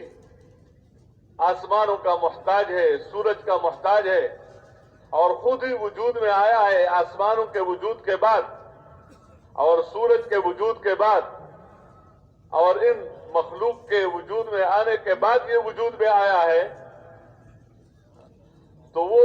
آسمانوں کا محتاج ہے, سورج کا محتاج ہے, اور خود ہی وجود میں آیا ہے آسمانوں کے وجود کے بعد اور سورج کے وجود کے بعد, اور ان مخلوق کے وجود میں آنے کے بعد یہ وجود میں آیا ہے, تو وہ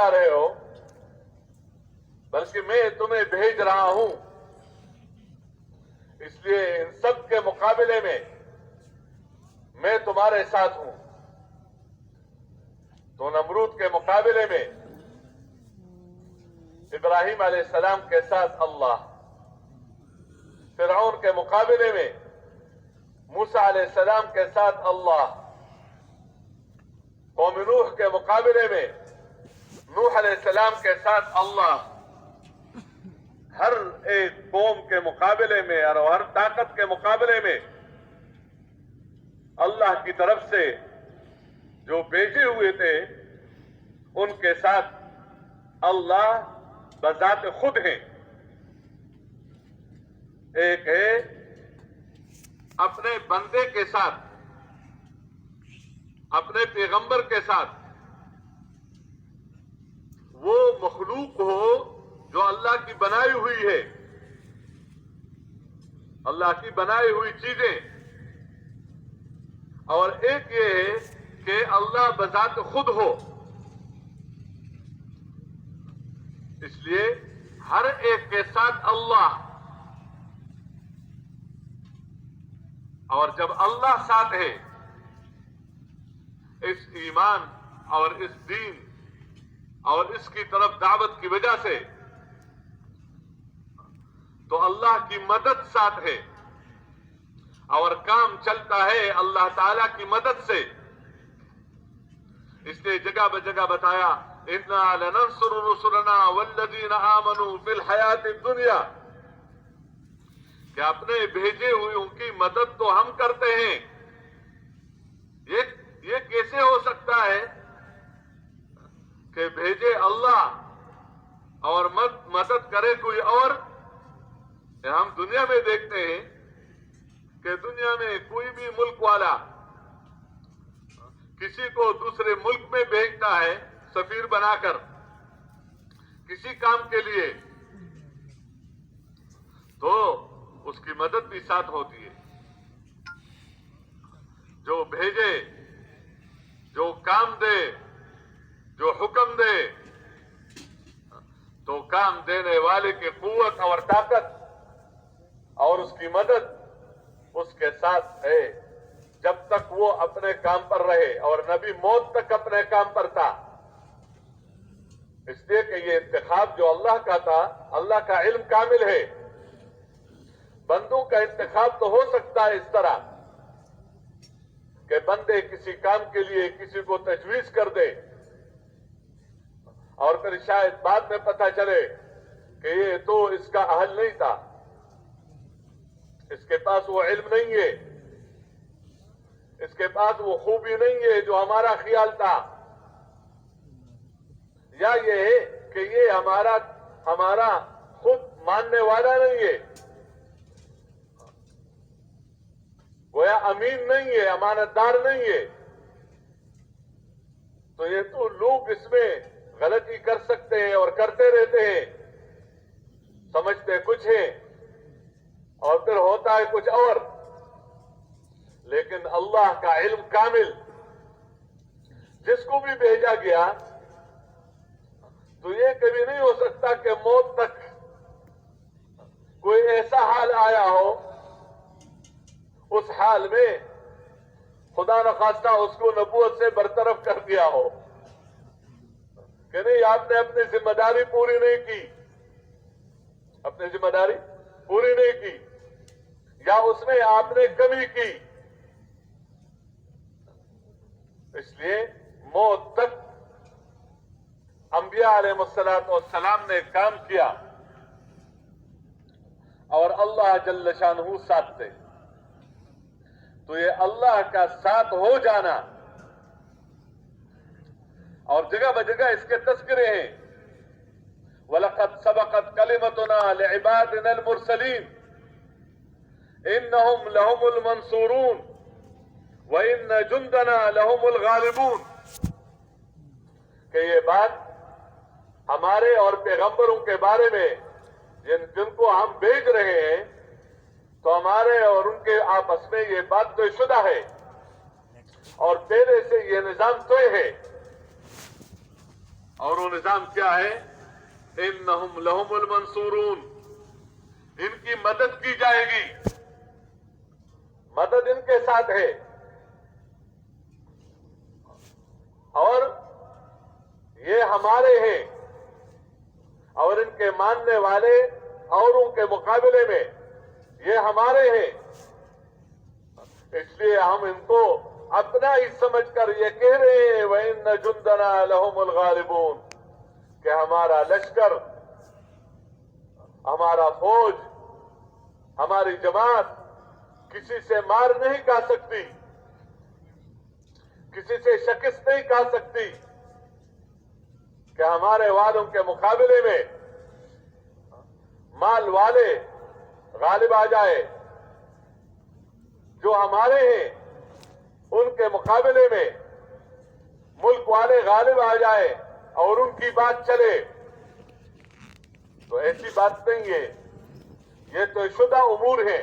جا رہے ہو بلکہ میں تمہیں بھیج رہا ہوں، اس لیے ان سب کے مقابلے میں میں تمہارے ساتھ ہوں۔ تو نمرود کے مقابلے میں ابراہیم علیہ السلام کے ساتھ اللہ، فرعون کے مقابلے میں موسیٰ علیہ السلام کے ساتھ اللہ، قوم نوح کے مقابلے میں نوح علیہ السلام کے ساتھ اللہ، ہر ایک قوم کے مقابلے میں اور ہر طاقت کے مقابلے میں اللہ کی طرف سے جو بھیجے ہوئے تھے ان کے ساتھ اللہ بذات خود ہیں۔ ایک ہے اپنے بندے کے ساتھ، اپنے پیغمبر کے ساتھ، وہ مخلوق ہو جو اللہ کی بنائی ہوئی ہے، اللہ کی بنائی ہوئی چیزیں، اور ایک یہ ہے کہ اللہ بذات خود ہو۔ اس لیے ہر ایک کے ساتھ اللہ، اور جب اللہ ساتھ ہے اس ایمان اور اس دین اور اس کی طرف دعوت کی وجہ سے، تو اللہ کی مدد ساتھ ہے اور کام چلتا ہے اللہ تعالی کی مدد سے۔ اس نے جگہ بجگہ بتایا اِنَّا لَنَنصُرُ رُسُلَنَا وَالَّذِينَ آمَنُوا فِي الْحَيَاةِ الدُّنْيَا، کہ اپنے بھیجے ہوئے کی مدد تو ہم کرتے ہیں۔ یہ کیسے ہو سکتا ہے کہ بھیجے اللہ اور مدد کرے کوئی اور؟ ہم دنیا میں دیکھتے ہیں کہ دنیا میں کوئی بھی ملک والا کسی کو دوسرے ملک میں بھیجتا ہے سفیر بنا کر کسی کام کے لیے، تو اس کی مدد بھی ساتھ ہوتی ہے۔ جو بھیجے، جو کام دے، جو حکم دے، تو کام دینے والے کی قوت اور طاقت اور اس کی مدد اس کے ساتھ ہے جب تک وہ اپنے کام پر رہے، اور نبی موت تک اپنے کام پر تھا۔ اس لیے کہ یہ انتخاب جو اللہ کا تھا، اللہ کا علم کامل ہے۔ بندوں کا انتخاب تو ہو سکتا ہے اس طرح کہ بندے کسی کام کے لیے کسی کو تجویز کر دے، اور پھر شاید بعد میں پتہ چلے کہ یہ تو اس کا اہل نہیں تھا، اس کے پاس وہ علم نہیں ہے، اس کے پاس وہ خوبی نہیں ہے جو ہمارا خیال تھا، یا یہ ہے کہ یہ ہمارا خود ماننے والا نہیں ہے، گویا امین نہیں ہے، امانت دار نہیں ہے۔ تو یہ تو لوگ اس میں غلطی کر سکتے ہیں اور کرتے رہتے ہیں، سمجھتے کچھ ہیں اور پھر ہوتا ہے کچھ اور۔ لیکن اللہ کا علم کامل، جس کو بھی بھیجا گیا تو یہ کبھی نہیں ہو سکتا کہ موت تک کوئی ایسا حال آیا ہو، اس حال میں خدا نخواستہ اس کو نبوت سے برطرف کر دیا ہو کہ نہیں، آپ نے اپنی ذمہ داری پوری نہیں کی، اپنی ذمہ داری پوری نہیں کی، یا اس میں آپ نے کمی کی۔ اس لیے موت تک انبیاء علیہ السلام نے کام کیا، اور اللہ جل شانہ ساتھ تھے۔ تو یہ اللہ کا ساتھ ہو جانا، اور جگہ بجگہ اس کے تذکرے ہیں، وَلَقَدْ سَبَقَتْ كَلِمَتُنَا لِعِبَادِنَا الْمُرْسَلِينَ إِنَّهُمْ لَهُمُ الْمَنْصُورُونَ وَإِنَّ جُنْدَنَا لَهُمُ الْغَالِبُونَ، کہ یہ بات ہمارے اور پیغمبروں کے بارے میں جن کو ہم بھیج رہے ہیں، تو ہمارے اور ان کے آپس میں یہ بات طے شدہ ہے، اور پہلے سے یہ نظام طے ہے، اور وہ نظام کیا ہے؟ انہم لہم المنصورون، ان کی مدد کی جائے گی، مدد ان کے ساتھ ہے، اور یہ ہمارے ہیں، اور ان کے ماننے والے اوروں کے مقابلے میں یہ ہمارے ہیں۔ اس لیے ہم ان کو اپنا ہی سمجھ کر یہ کہہ رہے ہیں وَإِنَّ جُنْدَنَا لَهُمُ الْغَالِبُونَ، کہ ہمارا لشکر، ہمارا فوج، ہماری جماعت کسی سے مار نہیں کھا سکتی، کسی سے شکست نہیں کھا سکتی، کہ ہمارے والوں کے مقابلے میں مال والے غالب آ جائے، جو ہمارے ہیں ان کے مقابلے میں ملک والے غالب آ جائے اور ان کی بات چلے، تو ایسی بات نہیں ہے، یہ تو شدہ امور ہیں۔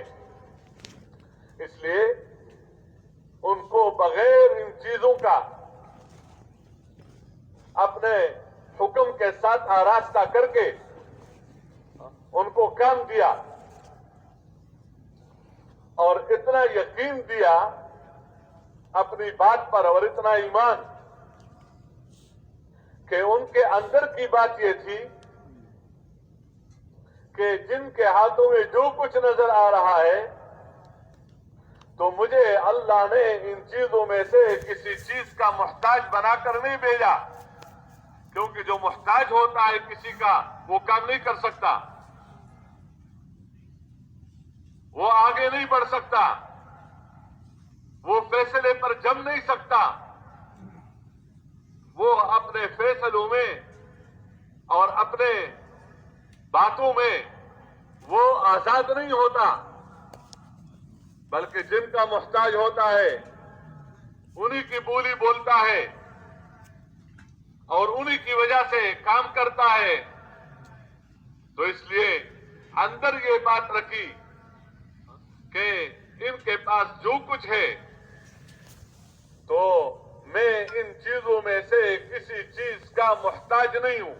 اس لیے ان کو بغیر ان چیزوں کا اپنے حکم کے ساتھ آراستہ کر کے ان کو کام دیا اور اتنا یقین دیا اپنی بات پر اور اتنا ایمان کہ ان کے اندر کی بات یہ تھی کہ جن کے ہاتھوں میں جو کچھ نظر آ رہا ہے تو مجھے اللہ نے ان چیزوں میں سے کسی چیز کا محتاج بنا کر نہیں بھیجا، کیونکہ جو محتاج ہوتا ہے کسی کا وہ کام نہیں کر سکتا، وہ آگے نہیں بڑھ سکتا، وہ فیصلے پر جم نہیں سکتا، وہ اپنے فیصلوں میں اور اپنے باتوں میں وہ آزاد نہیں ہوتا، بلکہ جن کا محتاج ہوتا ہے انہی کی بولی بولتا ہے اور انہی کی وجہ سے کام کرتا ہے۔ تو اس لیے اندر یہ بات رکھی کہ ان کے پاس جو کچھ ہے تو میں ان چیزوں میں سے کسی چیز کا محتاج نہیں ہوں،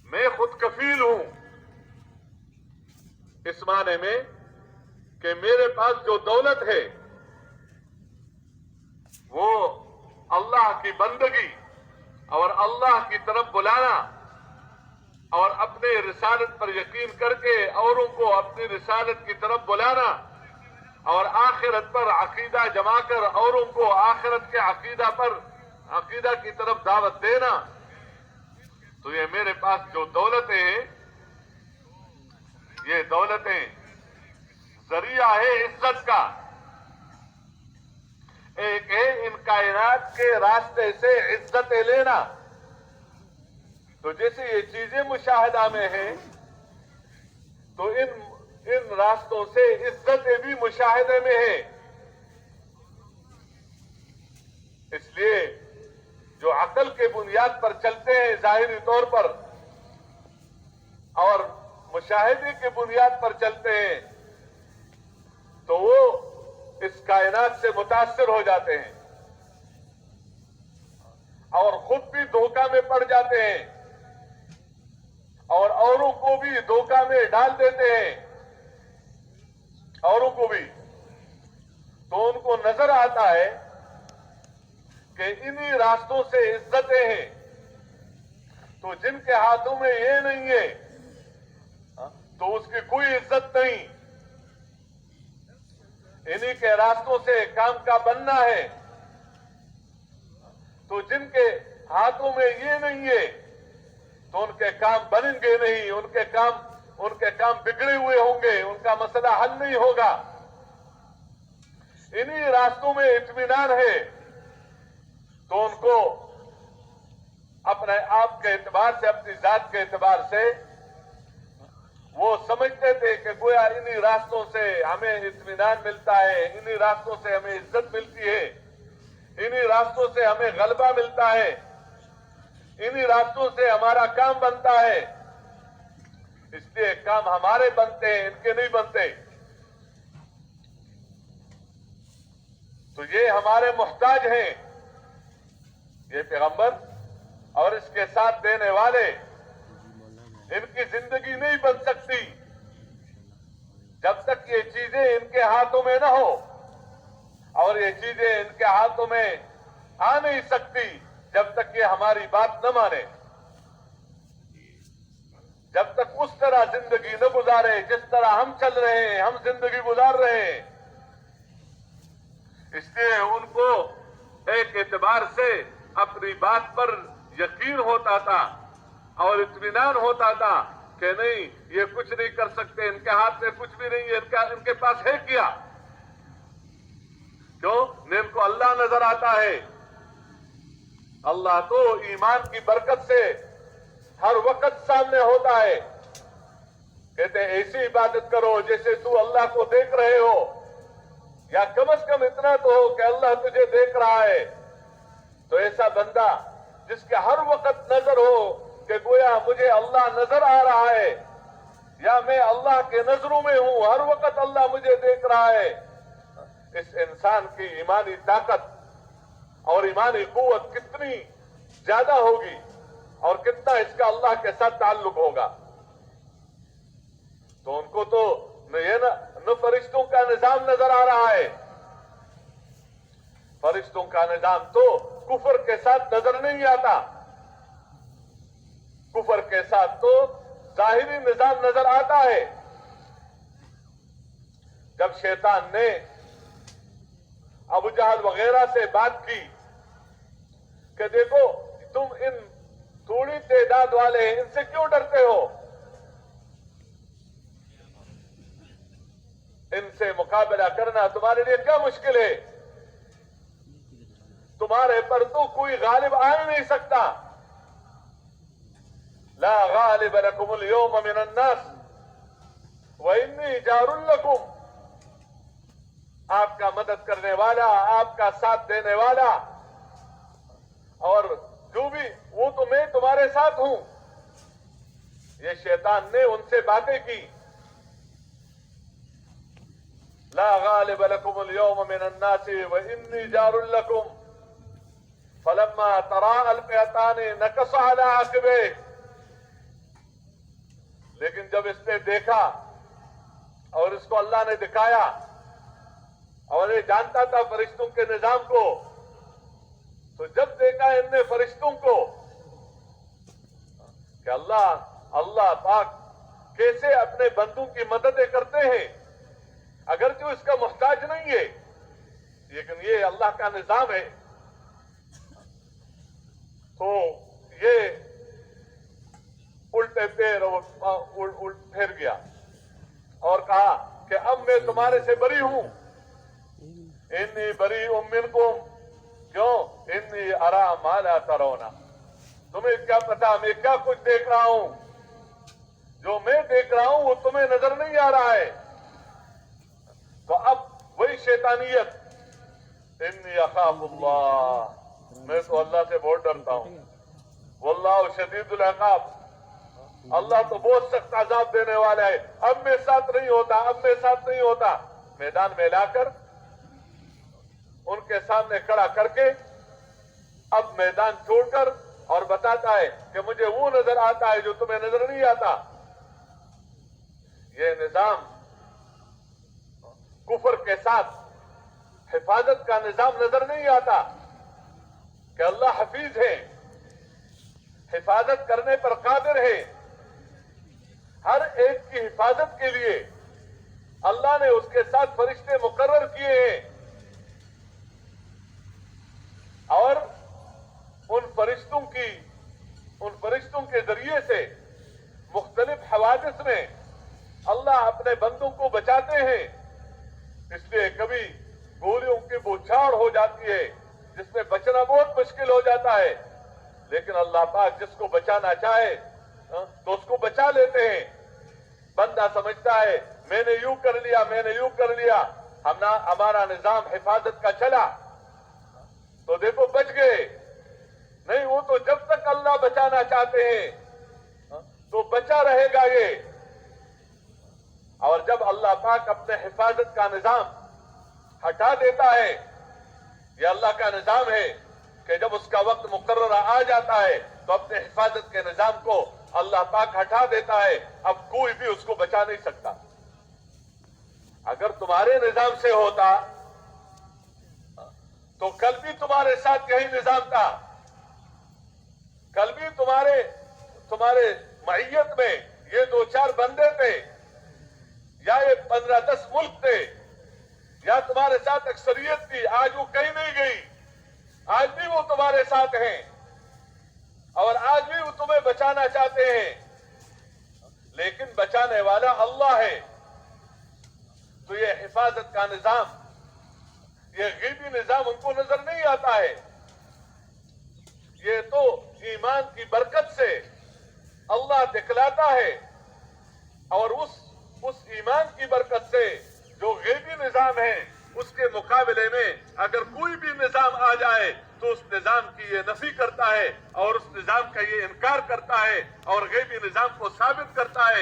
میں خود کفیل ہوں، اس معنی میں کہ میرے پاس جو دولت ہے وہ اللہ کی بندگی اور اللہ کی طرف بلانا اور اپنے رسالت پر یقین کر کے اوروں کو اپنی رسالت کی طرف بلانا اور آخرت پر عقیدہ جما کر اوروں کو آخرت کے عقیدہ کی طرف دعوت دینا، تو یہ میرے پاس جو دولتیں ہیں یہ دولتیں ذریعہ ہے عزت کا، ایک ہے ان کائنات کے راستے سے عزتیں لینا۔ تو جیسے یہ چیزیں مشاہدہ میں ہیں تو ان راستوں سے عزتیں بھی مشاہدے میں ہیں۔ اس لیے جو عقل کے بنیاد پر چلتے ہیں ظاہری طور پر اور مشاہدے کے بنیاد پر چلتے ہیں تو وہ اس کائنات سے متاثر ہو جاتے ہیں اور خود بھی دھوکہ میں پڑ جاتے ہیں اور اوروں کو بھی دھوکہ میں ڈال دیتے ہیں، اوروں کو بھی۔ تو ان کو نظر آتا ہے کہ انہی راستوں سے عزتیں ہیں، تو جن کے ہاتھوں میں یہ نہیں ہے تو اس کی کوئی عزت نہیں، انہی کے راستوں سے کام کا بننا ہے، تو جن کے ہاتھوں میں یہ نہیں ہے تو ان کے کام بنیں گے نہیں، ان کے کام بگڑے ہوئے ہوں گے، ان کا مسئلہ حل نہیں ہوگا۔ انہی راستوں میں اطمینان ہے تو ان کو اپنے آپ کے اعتبار سے، اپنی ذات کے اعتبار سے وہ سمجھتے تھے کہ گویا انہی راستوں سے ہمیں اطمینان ملتا ہے، انہی راستوں سے ہمیں عزت ملتی ہے، انہی راستوں سے ہمیں غلبہ ملتا ہے، انہی راستوں سے ہمارا کام بنتا ہے۔ اس لیے کام ہمارے بنتے ہیں، ان کے نہیں بنتے۔ تو یہ ہمارے محتاج ہیں، یہ پیغمبر اور اس کے ساتھ دینے والے، ان کی زندگی نہیں بن سکتی جب تک یہ چیزیں ان کے ہاتھوں میں نہ ہو، اور یہ چیزیں ان کے ہاتھوں میں آ نہیں سکتی جب تک یہ ہماری بات نہ مانے، جب تک اس طرح زندگی نہ گزارے جس طرح ہم چل رہے ہیں، ہم زندگی گزار رہے ہیں۔ اس لیے ان کو ایک اعتبار سے اپنی بات پر یقین ہوتا تھا اور اطمینان ہوتا تھا کہ نہیں، یہ کچھ نہیں کر سکتے، ان کے ہاتھ میں کچھ بھی نہیں ہے، ان کے پاس ہے کیا؟ کیوں؟ ان کو اللہ نظر آتا ہے۔ اللہ تو ایمان کی برکت سے ہر وقت سامنے ہوتا ہے۔ کہتے ہیں ایسی عبادت کرو جیسے تو اللہ کو دیکھ رہے ہو، یا کم از کم اتنا تو ہو کہ اللہ تجھے دیکھ رہا ہے۔ تو ایسا بندہ جس کے ہر وقت نظر ہو کہ گویا مجھے اللہ نظر آ رہا ہے، یا میں اللہ کے نظروں میں ہوں، ہر وقت اللہ مجھے دیکھ رہا ہے، اس انسان کی ایمانی طاقت اور ایمانی قوت کتنی زیادہ ہوگی اور کتنا اس کا اللہ کے ساتھ تعلق ہوگا۔ تو ان کو تو نہ فرشتوں کا نظام نظر آ رہا ہے، فرشتوں کا نظام تو کفر کے ساتھ نظر نہیں آتا، کفر کے ساتھ تو ظاہری نظام نظر آتا ہے۔ جب شیطان نے ابو جہل وغیرہ سے بات کی کہ دیکھو تم ان تھوڑی تعداد والے ہیں، ان سے کیوں ڈرتے ہو؟ ان سے مقابلہ کرنا تمہارے لیے کیا مشکل ہے؟ تمہارے پر تو کوئی غالب آ ہی نہیں سکتا۔ لا غالب لکم اليوم من الناس وانی جار لکم، آپ کا مدد کرنے والا، آپ کا ساتھ دینے والا، اور جو بھی وہ تو میں تمہارے ساتھ ہوں۔ یہ شیطان نے ان سے باتیں کی، لا غالب لکم اليوم من الناس وانی جار لکم فلما تراءى الفئتان نكص على عقبيه، لیکن جب اس نے دیکھا اور اس کو اللہ نے دکھایا اور یہ جانتا تھا فرشتوں کے نظام کو، تو جب دیکھا ان نے فرشتوں کو کہ اللہ پاک کیسے اپنے بندوں کی مددیں کرتے ہیں، اگرچہ اس کا محتاج نہیں ہے لیکن یہ اللہ کا نظام ہے، تو یہ الٹے پیر پھیر گیا اور کہا کہ اب میں تمہارے سے بری ہوں، انی بریء منکم، کیوں؟ انی ارا ما لا ترون، تمہیں کیا پتا میں کیا کچھ دیکھ رہا ہوں، جو میں دیکھ رہا ہوں وہ تمہیں نظر نہیں آ رہا ہے۔ تو اب وہی شیطانیت، انی اخاف اللہ، میں تو اللہ سے بہت ڈرتا ہوں، واللہ شدید العقاب، اللہ تو بہت سخت عذاب دینے والا ہے، اب میں ساتھ نہیں ہوتا، اب میں ساتھ نہیں ہوتا۔ میدان میں لا کر ان کے سامنے کھڑا کر کے اب میدان چھوڑ کر اور بتاتا ہے کہ مجھے وہ نظر آتا ہے جو تمہیں نظر نہیں آتا۔ یہ نظام کفر کے ساتھ حفاظت کا نظام نظر نہیں آتا کہ اللہ حفیظ ہے، حفاظت کرنے پر قادر ہے، ہر ایک کی حفاظت کے لیے اللہ نے اس کے ساتھ فرشتے مقرر کیے ہیں، اور ان فرشتوں کے ذریعے سے مختلف حوادث میں اللہ اپنے بندوں کو بچاتے ہیں۔ اس لیے کبھی گولیوں کی بوچھاڑ ہو جاتی ہے جس میں بچنا بہت مشکل ہو جاتا ہے، لیکن اللہ پاک جس کو بچانا چاہے تو اس کو بچا لیتے ہیں۔ بندہ سمجھتا ہے میں نے یوں کر لیا، میں نے یوں کر لیا، ہمارا نظام حفاظت کا چلا تو دیکھو بچ گئے، نہیں وہ تو جب تک اللہ بچانا چاہتے ہیں تو بچا رہے گا یہ، اور جب اللہ پاک اپنے حفاظت کا نظام ہٹا دیتا ہے، یہ اللہ کا نظام ہے کہ جب اس کا وقت مقررہ آ جاتا ہے تو اپنے حفاظت کے نظام کو اللہ پاک ہٹا دیتا ہے، اب کوئی بھی اس کو بچا نہیں سکتا۔ اگر تمہارے نظام سے ہوتا تو کل بھی تمہارے ساتھ یہی نظام تھا، کل بھی تمہارے معیت میں یہ 2-4 بندے تھے، یا یہ 15-10 ملک تھے، یا تمہارے ساتھ اکثریت تھی۔ آج وہ کہیں نہیں گئی، آج بھی وہ تمہارے ساتھ ہیں اور آج بھی وہ تمہیں بچانا چاہتے ہیں، لیکن بچانے والا اللہ ہے۔ تو یہ حفاظت کا نظام، یہ غیبی نظام ان کو نظر نہیں آتا ہے۔ یہ تو ایمان کی برکت سے اللہ دکھلاتا ہے، اور اس ایمان کی برکت سے جو غیبی نظام ہے اس کے مقابلے میں اگر کوئی بھی نظام آ جائے تو اس نظام کی یہ نفی کرتا ہے اور اس نظام کا یہ انکار کرتا ہے اور غیبی نظام کو ثابت کرتا ہے۔